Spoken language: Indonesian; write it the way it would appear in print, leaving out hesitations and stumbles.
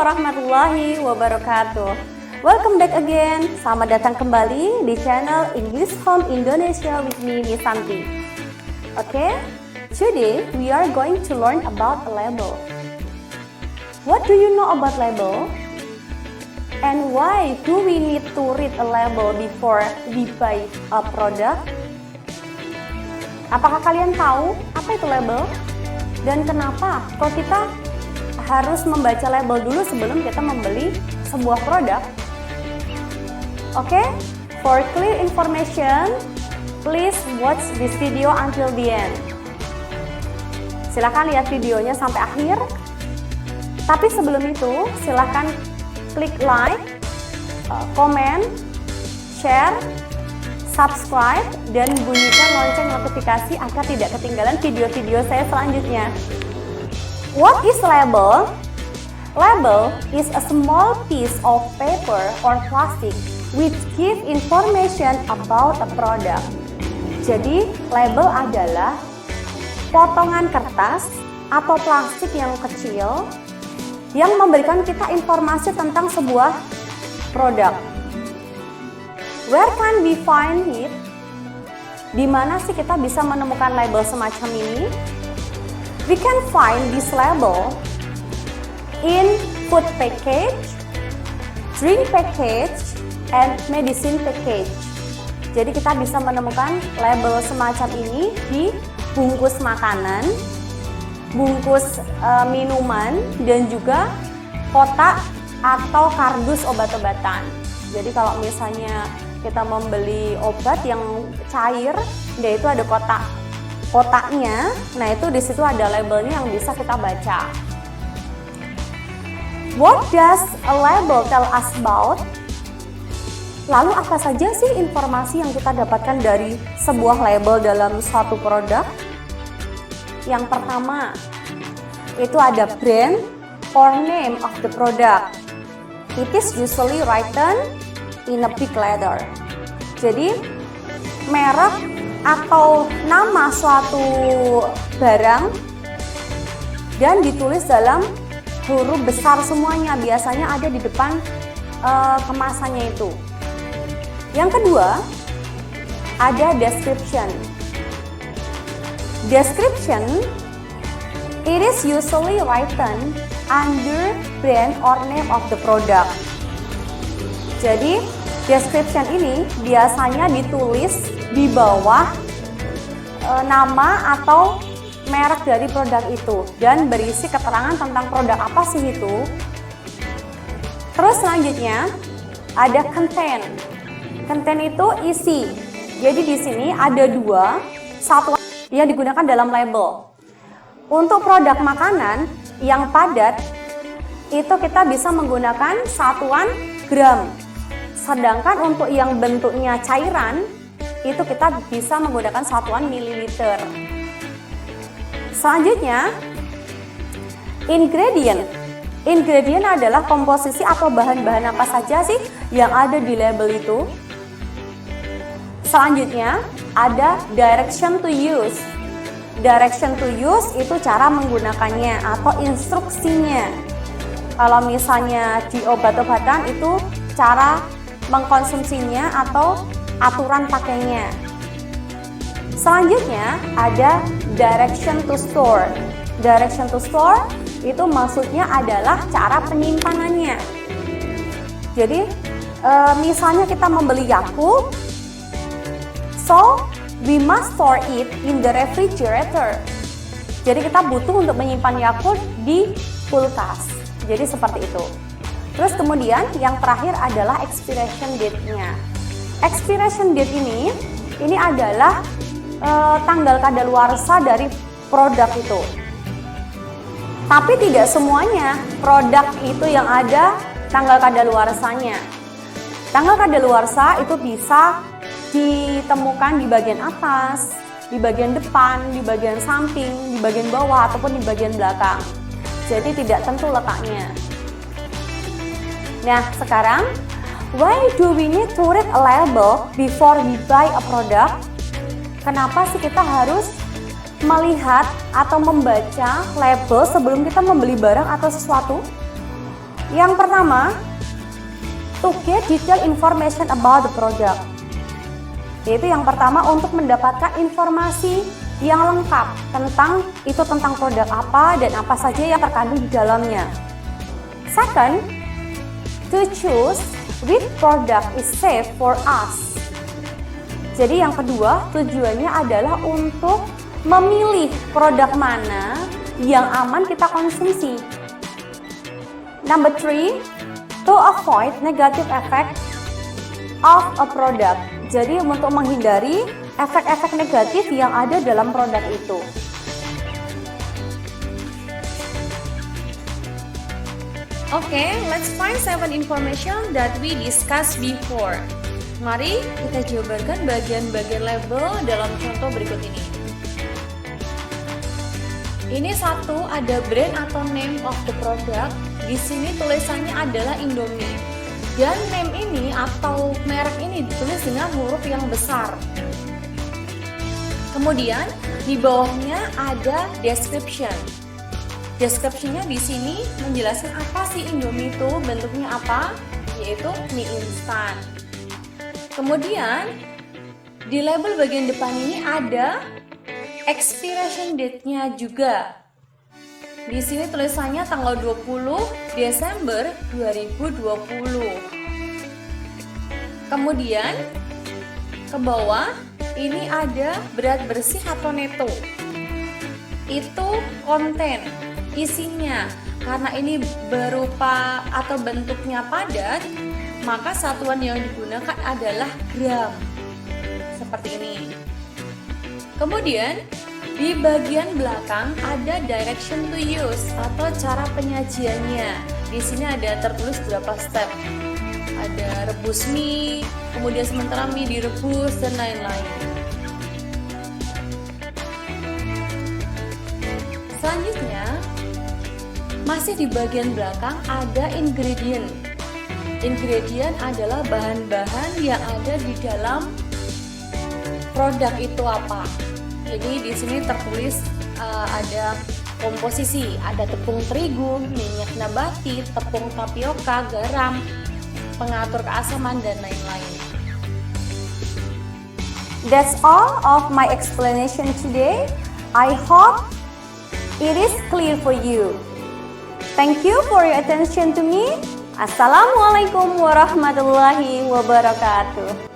warahmatullahi wabarakatuh. Welcome back again. Selamat datang kembali di channel English Home Indonesia with me, Miss Santi. Okay, today we are going to learn about a label. What do you know about label? And why do we need to read a label before we buy a product? Apakah kalian tahu apa itu label? Dan kenapa kok kita harus membaca label dulu sebelum kita membeli sebuah produk? Oke, for clear information, please watch this video until the end. Silahkan lihat videonya sampai akhir. Tapi sebelum itu, silahkan klik like, comment, share, subscribe, dan bunyikan lonceng notifikasi agar tidak ketinggalan video-video saya selanjutnya. What is label? Label is a small piece of paper or plastic which give information about a product. Jadi, label adalah potongan kertas atau plastik yang kecil yang memberikan kita informasi tentang sebuah produk. Where can we find it? Di mana sih kita bisa menemukan label semacam ini? We can find this label in food package, drink package, and medicine package. Jadi kita bisa menemukan label semacam ini di bungkus makanan, bungkus minuman, dan juga kotak atau kardus obat-obatan. Jadi kalau misalnya kita membeli obat yang cair, dia itu ada kotaknya. Nah, itu di situ ada labelnya yang bisa kita baca. What does a label tell us about? Lalu apa saja sih informasi yang kita dapatkan dari sebuah label dalam suatu produk? Yang pertama, itu ada brand or name of the product. It is usually written in a big letter. Jadi, merek atau nama suatu barang dan ditulis dalam huruf besar semuanya, biasanya ada di depan kemasannya itu. Yang kedua, ada description. Description, it is usually written under brand or name of the product. Jadi, description ini biasanya ditulis di bawah nama atau merek dari produk itu dan berisi keterangan tentang produk apa sih itu. Terus selanjutnya ada content. Content itu isi. Jadi di sini ada dua satuan yang digunakan dalam label. Untuk produk makanan yang padat itu kita bisa menggunakan satuan gram. Sedangkan untuk yang bentuknya cairan itu kita bisa menggunakan satuan mililiter. Selanjutnya, ingredient. Ingredient adalah komposisi atau bahan-bahan apa saja sih yang ada di label itu. Selanjutnya, ada direction to use. Direction to use itu cara menggunakannya atau instruksinya. Kalau misalnya di obat-obatan itu cara mengkonsumsinya atau aturan pakainya. Selanjutnya ada direction to store. Direction to store itu maksudnya adalah cara penyimpanannya. Jadi misalnya kita membeli Yakult, so we must store it in the refrigerator. Jadi kita butuh untuk menyimpan Yakult di kulkas. Jadi seperti itu. Terus kemudian yang terakhir adalah expiration date-nya. Expiration date ini adalah tanggal kadaluarsa dari produk itu. Tapi tidak semuanya produk itu yang ada tanggal kadaluarsanya. Tanggal kadaluarsa itu bisa ditemukan di bagian atas, di bagian depan, di bagian samping, di bagian bawah, ataupun di bagian belakang. Jadi tidak tentu letaknya. Nah, sekarang, why do we need to read a label before we buy a product? Kenapa sih kita harus melihat atau membaca label sebelum kita membeli barang atau sesuatu? Yang pertama, to get detailed information about the product. Yaitu yang pertama untuk mendapatkan informasi yang lengkap tentang produk apa dan apa saja yang terkandung di dalamnya. Second, to choose which product is safe for us. Jadi yang kedua, tujuannya adalah untuk memilih produk mana yang aman kita konsumsi. Number 3, to avoid negative effect of a product. Jadi untuk menghindari efek-efek negatif yang ada dalam produk itu. Okay, let's find 7 information that we discussed before. Mari kita jabarkan bagian-bagian label dalam contoh berikut ini. Ini satu, ada brand atau name of the product. Di sini tulisannya adalah Indomie. Dan name ini atau merek ini ditulis dengan huruf yang besar. Kemudian di bawahnya ada description. Description-nya di sini menjelaskan apa sih Indomie itu, bentuknya apa, yaitu mie instan. Kemudian di label bagian depan ini ada expiration date-nya juga. Di sini tulisannya tanggal 20 Desember 2020. Kemudian ke bawah ini ada berat bersih atau neto. Itu konten, isinya. Karena ini berupa atau bentuknya padat, maka satuan yang digunakan adalah gram. Seperti ini. Kemudian di bagian belakang ada direction to use atau cara penyajiannya. Di sini ada tertulis berapa step. Ada rebus mie, kemudian sementara mie direbus dan lain-lain. Selanjutnya, masih di bagian belakang ada ingredient. Ingredient adalah bahan-bahan yang ada di dalam produk itu apa. Jadi di sini tertulis ada komposisi, ada tepung terigu, minyak nabati, tepung tapioka, garam, pengatur keasaman dan lain-lain. That's all of my explanation today. I hope it is clear for you. Thank you for your attention to me. Assalamualaikum warahmatullahi wabarakatuh.